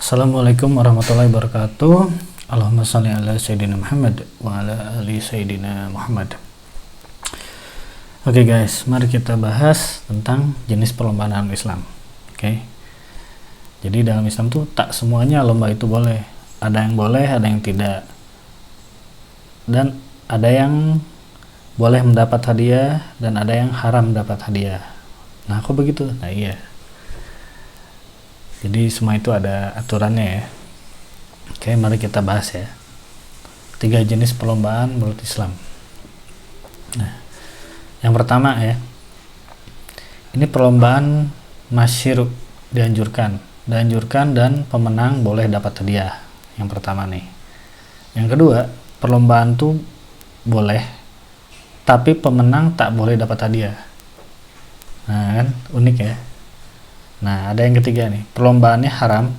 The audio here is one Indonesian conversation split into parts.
Assalamualaikum warahmatullahi wabarakatuh. Allahumma shalli ala Sayyidina Muhammad wa ala ali Sayyidina Muhammad. Oke guys, mari kita bahas tentang jenis perlombaan dalam Islam. Oke. Jadi dalam Islam tuh tak semuanya lomba itu boleh. Ada yang boleh, ada yang tidak. Dan ada yang boleh mendapat hadiah dan ada yang haram mendapat hadiah. Nah, kok begitu? Nah, iya. Jadi semua itu ada aturannya ya. Oke, mari kita bahas ya. 3 jenis perlombaan menurut Islam. Nah, yang pertama ya. Ini perlombaan masyru' dianjurkan dan pemenang boleh dapat hadiah. Yang pertama nih. Yang kedua, perlombaan tuh boleh tapi pemenang tak boleh dapat hadiah. Nah, kan unik ya. Nah, ada yang ketiga nih, perlombaannya haram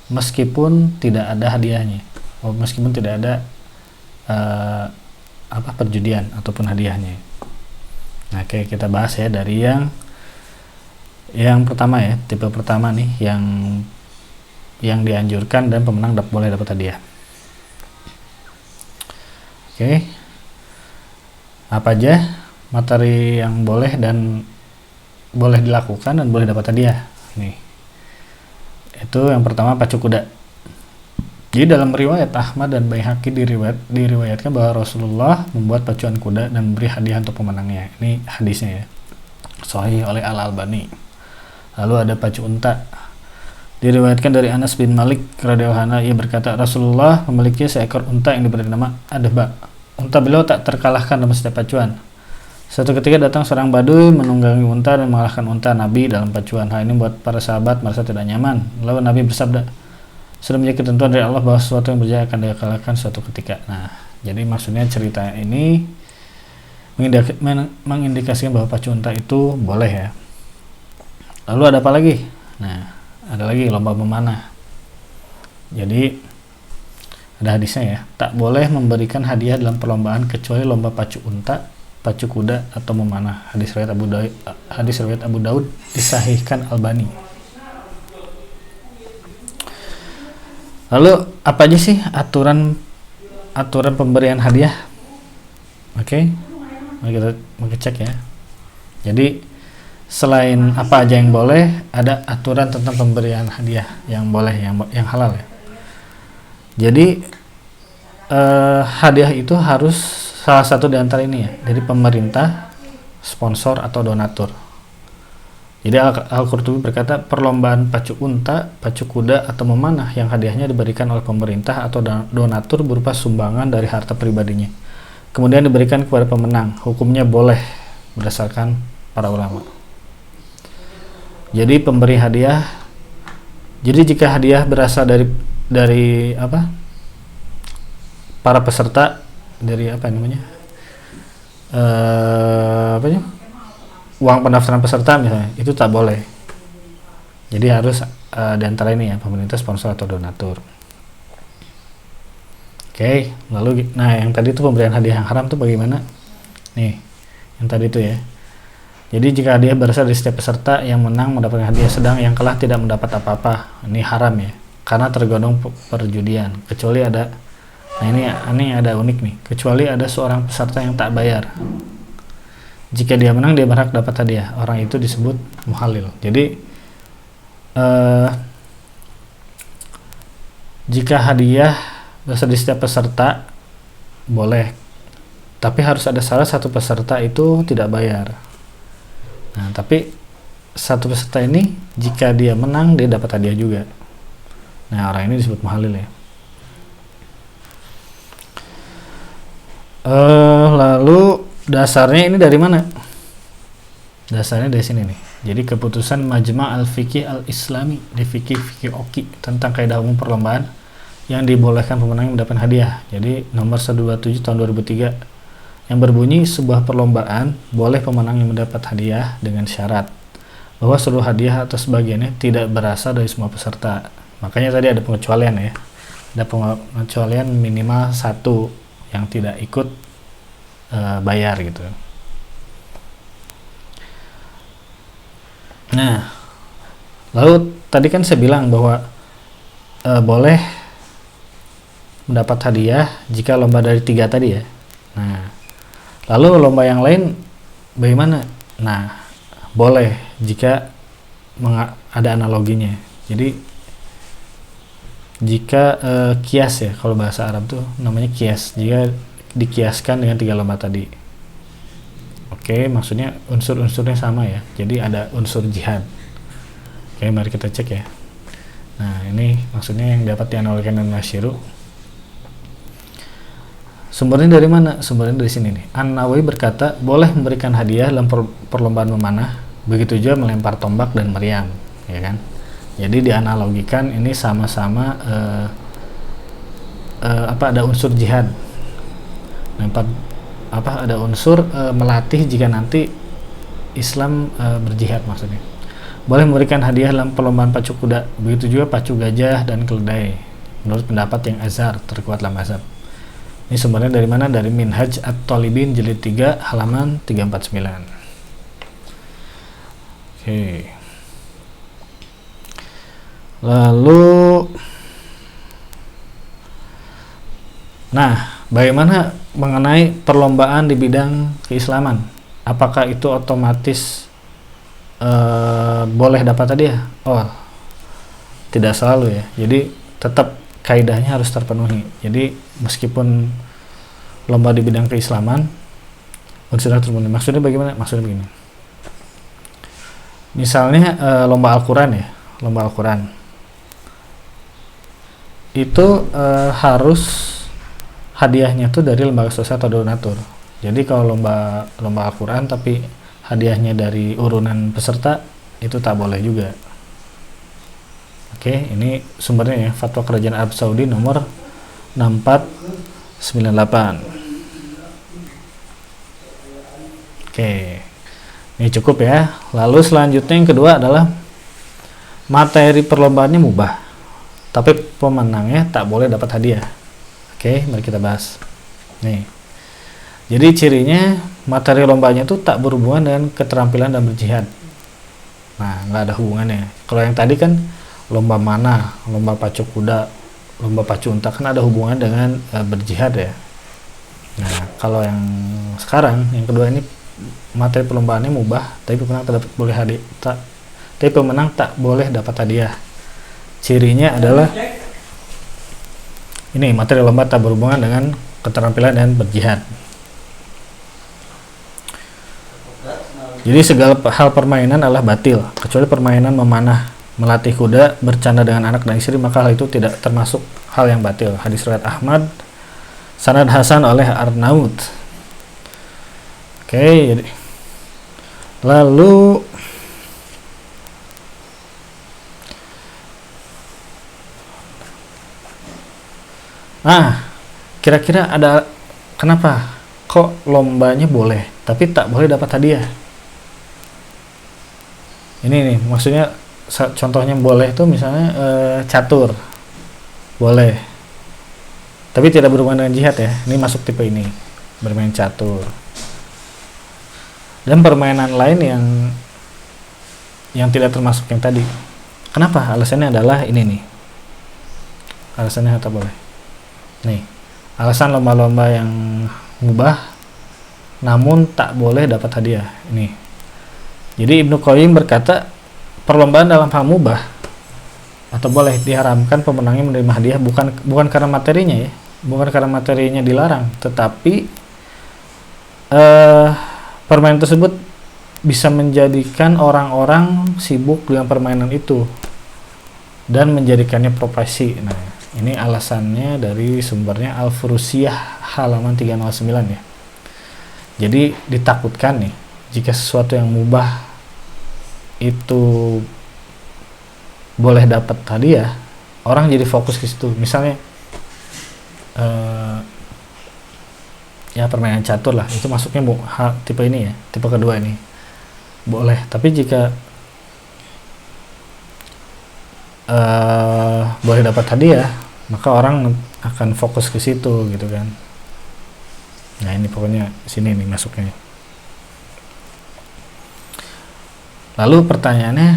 meskipun tidak ada hadiahnya. Meskipun tidak ada perjudian ataupun hadiahnya. Nah, oke, kita bahas ya dari yang pertama ya, tipe pertama nih yang dianjurkan dan pemenang boleh dapat hadiah. Oke. Apa aja materi yang boleh dilakukan dan boleh dapat hadiah nih. Itu yang pertama pacu kuda. Jadi dalam riwayat Ahmad dan Baihaqi diriwayatkan bahwa Rasulullah membuat pacuan kuda dan memberi hadiah untuk pemenangnya. Ini hadisnya ya, sahih oleh Al-Albani. Lalu ada pacu unta. Diriwayatkan dari Anas bin Malik radhiyallahu anhu, ia berkata, Rasulullah memiliki seekor unta yang diberi nama Adba. Unta beliau tak terkalahkan dalam setiap pacuan. Suatu ketika datang seorang badui menunggangi unta dan mengalahkan unta Nabi dalam pacuan. Hal ini membuat para sahabat merasa tidak nyaman. Lalu Nabi bersabda, sudah menjadi ketentuan dari Allah bahwa sesuatu yang berjaya akan dikalahkan suatu ketika. Nah, jadi maksudnya cerita ini mengindikasikan bahwa pacu unta itu boleh ya. Lalu ada apa lagi? Nah, ada lagi lomba memanah. Jadi ada hadisnya ya, tak boleh memberikan hadiah dalam perlombaan kecuali lomba pacu unta, pacu kuda atau memanah. Hadis riwayat Abu Daud disahihkan Albani. Lalu apa aja sih aturan pemberian hadiah? Oke. Mari kita cek ya. Jadi selain apa aja yang boleh, ada aturan tentang pemberian hadiah yang boleh, yang halal ya. Jadi hadiah itu harus salah satu di antara ini ya, dari pemerintah, sponsor atau donatur. Jadi Al-Qurtubi berkata, perlombaan pacu unta, pacu kuda atau memanah yang hadiahnya diberikan oleh pemerintah atau donatur berupa sumbangan dari harta pribadinya, kemudian diberikan kepada pemenang, hukumnya boleh berdasarkan para ulama. Jadi pemberi hadiah, jadi jika hadiah berasal dari para peserta, dari uang pendaftaran peserta misalnya, itu tak boleh. Jadi harus di antara ini ya, pemerintah, sponsor atau donatur. Oke, lalu yang tadi itu pemberian hadiah yang haram tuh bagaimana? Nih, yang tadi itu ya. Jadi jika hadiah berasal dari setiap peserta, yang menang mendapatkan hadiah, sedang yang kalah tidak mendapat apa-apa. Ini haram ya, karena tergolong perjudian. Kecuali ada, nah ini ada unik nih, kecuali ada seorang peserta yang tak bayar. Jika dia menang, dia berhak dapat hadiah. Orang itu disebut muhalil. Jadi jika hadiah berasal dari setiap peserta boleh, tapi harus ada salah satu peserta itu tidak bayar. Nah, tapi satu peserta ini jika dia menang, dia dapat hadiah juga. Nah, orang ini disebut muhalil ya. Lalu dasarnya ini dari mana? Dasarnya dari sini nih. Jadi keputusan Majma' al-Fiqih al-Islami di Fikih Oki tentang kaidah umum perlombaan yang dibolehkan pemenang mendapatkan hadiah. Jadi nomor 127 tahun 2003 yang berbunyi, sebuah perlombaan boleh pemenang yang mendapat hadiah dengan syarat bahwa seluruh hadiah atau sebagiannya tidak berasal dari semua peserta. Makanya tadi ada pengecualian ya. Ada pengecualian minimal satu yang tidak ikut bayar gitu. Nah, lalu tadi kan saya bilang bahwa boleh mendapat hadiah jika lomba dari 3 tadi ya. Nah, lalu lomba yang lain bagaimana? Nah, boleh jika ada analoginya. Jadi jika kias ya, kalau bahasa Arab tuh namanya kias, jika dikiaskan dengan 3 lomba tadi. Oke, maksudnya unsur-unsurnya sama ya. Jadi ada unsur jihad. Oke, mari kita cek ya. Nah, ini maksudnya yang dapat dianalogikan dengan syiru. Sumbernya dari mana? Sumbernya dari sini nih. An-Nawawi berkata, boleh memberikan hadiah dalam perlombaan memanah, begitu juga melempar tombak dan meriam, ya kan? Jadi dianalogikan ini sama-sama ada unsur jihad. Lempar ada unsur melatih jika nanti Islam berjihad maksudnya. Boleh memberikan hadiah dalam perlombaan pacu kuda, begitu juga pacu gajah dan keledai. Menurut pendapat yang azhar terkuat dalam mazhab. Ini sumbernya dari mana? Dari Minhaj At-Thalibin jilid 3 halaman 349. Oke. Lalu bagaimana mengenai perlombaan di bidang keislaman? Apakah itu otomatis boleh dapat hadiah? Oh, tidak selalu ya. Jadi tetap kaidahnya harus terpenuhi. Jadi meskipun lomba di bidang keislaman unsurnya terpenuhi. Maksudnya bagaimana? Maksudnya begini. Misalnya lomba Al-Quran ya, lomba Al-Quran itu harus hadiahnya tuh dari lembaga sosial atau donatur. Jadi kalau lomba Al-Quran tapi hadiahnya dari urunan peserta itu tak boleh juga. Oke, ini sumbernya ya, Fatwa Kerajaan Arab Saudi nomor 6498. Oke, ini cukup ya. Lalu selanjutnya yang kedua adalah materi perlombaannya mubah, tapi pemenangnya tak boleh dapat hadiah. Oke, mari kita bahas. Nih, jadi cirinya materi lombanya itu tak berhubungan dengan keterampilan dan berjihad. Nah, nggak ada hubungannya. Kalau yang tadi kan lomba mana, lomba pacu kuda, lomba pacu unta kan ada hubungan dengan berjihad ya. Nah, kalau yang sekarang yang kedua ini materi perlombaannya mubah, tapi pemenang tak boleh dapat hadiah. Cirinya adalah ini materi lomba tak berhubungan dengan keterampilan dan berjihad. Jadi segala hal permainan adalah batil kecuali permainan memanah, melatih kuda, bercanda dengan anak dan istri, maka hal itu tidak termasuk hal yang batil. Hadis riwayat Ahmad, sanad hasan oleh Arnaud. Oke, jadi lalu kira-kira ada kenapa kok lombanya boleh tapi tak boleh dapat hadiah? Ini nih maksudnya contohnya boleh tuh misalnya catur boleh tapi tidak berhubungan dengan jihad ya. Ini masuk tipe ini, bermain catur. Dan permainan lain yang tidak termasuk yang tadi. Kenapa? Alasannya adalah ini nih. Alasannya tak boleh. Nih, alasan lomba-lomba yang mubah namun tak boleh dapat hadiah. Ini. Jadi Ibnu Qayyim berkata, perlombaan dalam hal mubah atau boleh diharamkan pemenangnya menerima hadiah bukan karena materinya ya. Bukan karena materinya dilarang, tetapi permainan tersebut bisa menjadikan orang-orang sibuk dengan permainan itu dan menjadikannya profesi. Nah, ini alasannya dari sumbernya Al-Furusiyah halaman 309 ya. Jadi ditakutkan nih jika sesuatu yang mubah itu boleh dapat hadiah, orang jadi fokus ke situ. Misalnya ya permainan catur lah, itu masuknya tipe ini ya, tipe kedua ini boleh. Tapi jika boleh dapat hadiah, maka orang akan fokus ke situ gitu kan. Nah ini pokoknya sini nih masuknya. Lalu pertanyaannya,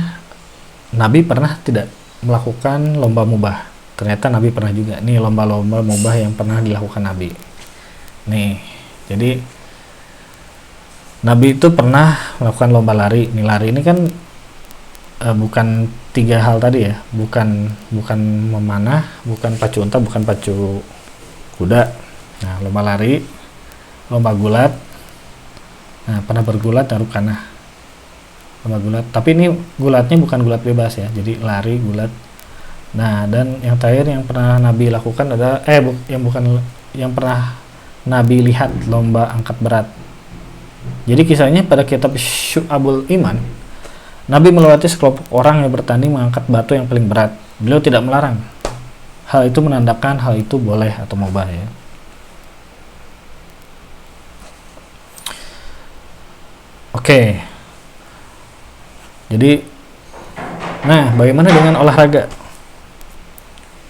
Nabi pernah tidak melakukan lomba mubah? ternyata Nabi pernah juga. Nih lomba-lomba mubah yang pernah dilakukan Nabi. Nih, jadi Nabi itu pernah melakukan lomba lari. Nih lari ini kan bukan 3 hal tadi ya, bukan memanah, bukan pacu unta, bukan pacu kuda. Nah, lomba lari, lomba gulat. Nah, pernah bergulat dan rukanah. Lomba gulat, tapi ini gulatnya bukan gulat bebas ya, jadi lari, gulat. Nah, dan yang terakhir yang pernah Nabi lakukan adalah yang pernah Nabi lihat lomba angkat berat. Jadi kisahnya pada kitab Syu'abul Iman, Nabi melewati sekelompok orang yang bertanding mengangkat batu yang paling berat. Beliau tidak melarang. Hal itu menandakan hal itu boleh atau mubah ya. Oke. Jadi, nah bagaimana dengan olahraga?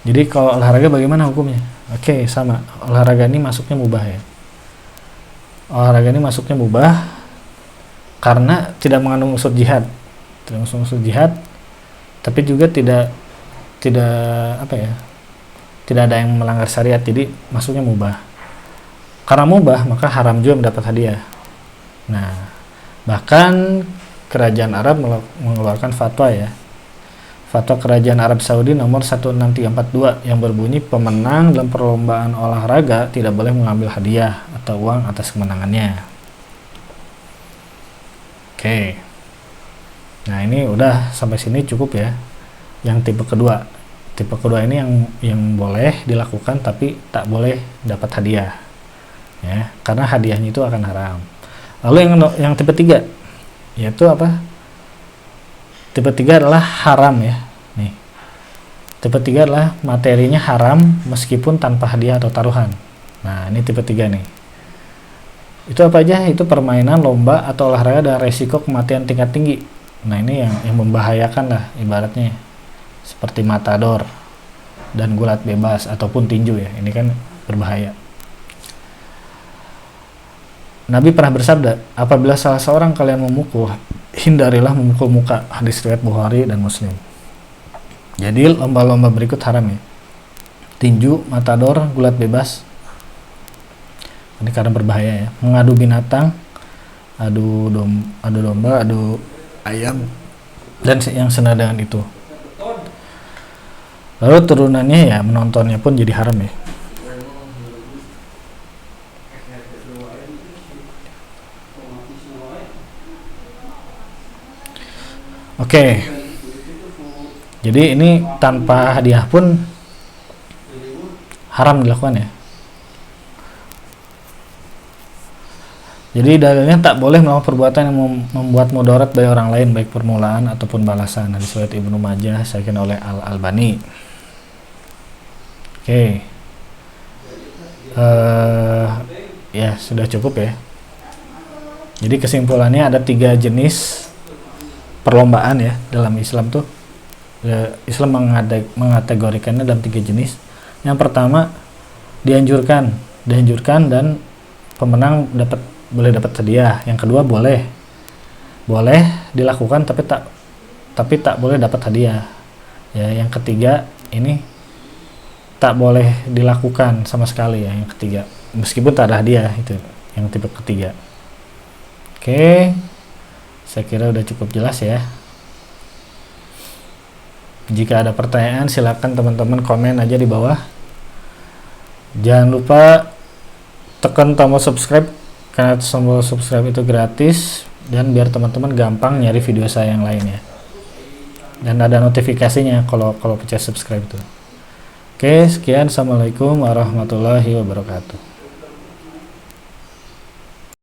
Jadi kalau olahraga bagaimana hukumnya? Oke, sama. Olahraga ini masuknya mubah ya. Olahraga ini masuknya mubah karena tidak mengandung unsur jihad. Tidak unsur jihad, tapi juga tidak ada yang melanggar syariat, jadi masuknya mubah. Karena mubah maka haram juga mendapat hadiah. Nah, bahkan kerajaan Arab mengeluarkan fatwa ya, fatwa kerajaan Arab Saudi nomor 16342 yang berbunyi pemenang dalam perlombaan olahraga tidak boleh mengambil hadiah atau uang atas kemenangannya. Oke. Nah, ini udah sampai sini cukup ya. Yang tipe kedua. Tipe kedua ini yang boleh dilakukan tapi tak boleh dapat hadiah. Ya, karena hadiahnya itu akan haram. Lalu yang tipe 3 yaitu apa? Tipe 3 adalah haram ya. Nih. Tipe 3 adalah materinya haram meskipun tanpa hadiah atau taruhan. Nah, ini tipe 3 nih. Itu apa aja? Itu permainan, lomba atau olahraga dengan resiko kematian tingkat tinggi. Nah, ini yang membahayakan lah ibaratnya, seperti matador dan gulat bebas ataupun tinju ya, ini kan berbahaya. Nabi pernah bersabda, apabila salah seorang kalian memukul, hindarilah memukul muka. Hadis riwayat Bukhari dan Muslim. Jadi lomba-lomba berikut haram ya, tinju, matador, gulat bebas, ini karena berbahaya ya. Mengadu binatang, adu domba, adu ayam, dan yang senada dengan itu. Lalu turunannya ya menontonnya pun jadi haram ya. Oke. Jadi ini tanpa hadiah pun haram dilakukan ya. Jadi dalilnya tak boleh melakukan perbuatan yang membuat mudarat bagi orang lain, baik permulaan ataupun balasan. Hadis riwayat Ibnu Majah disahkan oleh Al-Albani. Oke. Ya sudah cukup ya. Jadi kesimpulannya ada 3 jenis perlombaan ya dalam Islam tuh. Islam mengategorikannya dalam 3 jenis. Yang pertama dianjurkan dan pemenang boleh dapat hadiah. Yang kedua boleh dilakukan tapi tak boleh dapat hadiah. Ya, yang ketiga ini tak boleh dilakukan sama sekali ya, yang ketiga. Meskipun tak ada hadiah, itu yang tipe ketiga. Oke. Saya kira udah cukup jelas ya. Jika ada pertanyaan silakan teman-teman komen aja di bawah. Jangan lupa tekan tombol subscribe karena tombol subscribe itu gratis dan biar teman-teman gampang nyari video saya yang lainnya. Dan ada notifikasinya kalau pencet subscribe itu. Oke, sekian. Assalamualaikum warahmatullahi wabarakatuh.